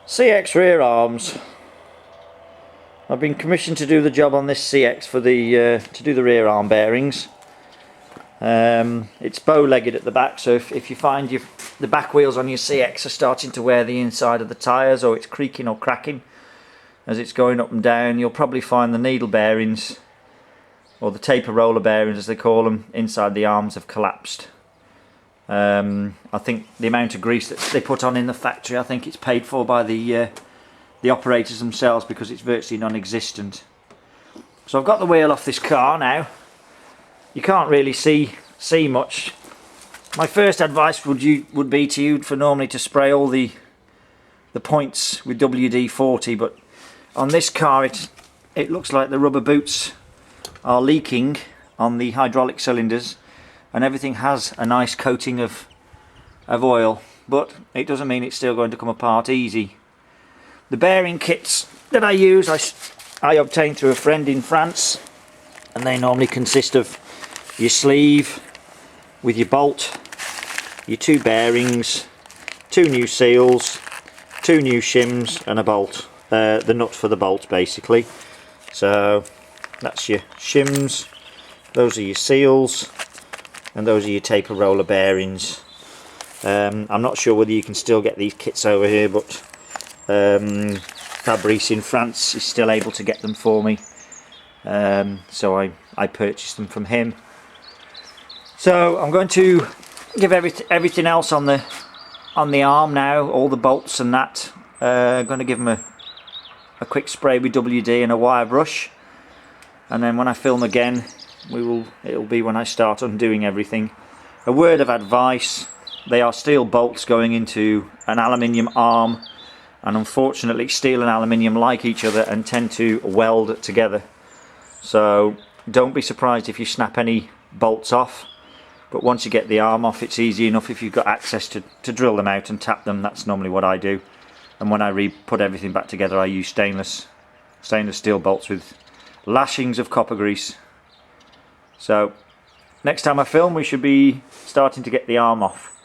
CX rear arms. I've been commissioned to do the job on this CX for the to do the rear arm bearings. It's bow-legged at the back, so if you find the back wheels on your CX are starting to wear the inside of the tyres, or it's creaking or cracking as it's going up and down, you'll probably find the needle bearings, or the taper roller bearings as they call them, inside the arms have collapsed. I think the amount of grease that they put on in the factory, I think it's paid for by the operators themselves, because it's virtually non-existent. So I've got the wheel off this car now. You can't really see much. My first advice would be to you for normally to spray all the points with WD-40, but on this car it looks like the rubber boots are leaking on the hydraulic cylinders, and everything has a nice coating of oil, but it doesn't mean it's still going to come apart easy. The bearing kits that I use, I obtained through a friend in France, and they normally consist of your sleeve with your bolt, your two bearings, two new seals, two new shims and a bolt, the nut for the bolt basically. So that's your shims, those are your seals, and those are your taper roller bearings. I'm not sure whether you can still get these kits over here, but Fabrice in France is still able to get them for me, so I purchased them from him. So I'm going to give everything else on the arm now, all the bolts and that. I'm going to give them a quick spray with WD and a wire brush, and then when I film again, it'll be when I start undoing everything. A word of advice: they are steel bolts going into an aluminium arm, and unfortunately steel and aluminium like each other and tend to weld together. So don't be surprised if you snap any bolts off, but once you get the arm off, it's easy enough if you've got access to drill them out and tap them. That's normally what I do. And when I put everything back together, I use stainless steel bolts with lashings of copper grease. So next time I film, we should be starting to get the arm off.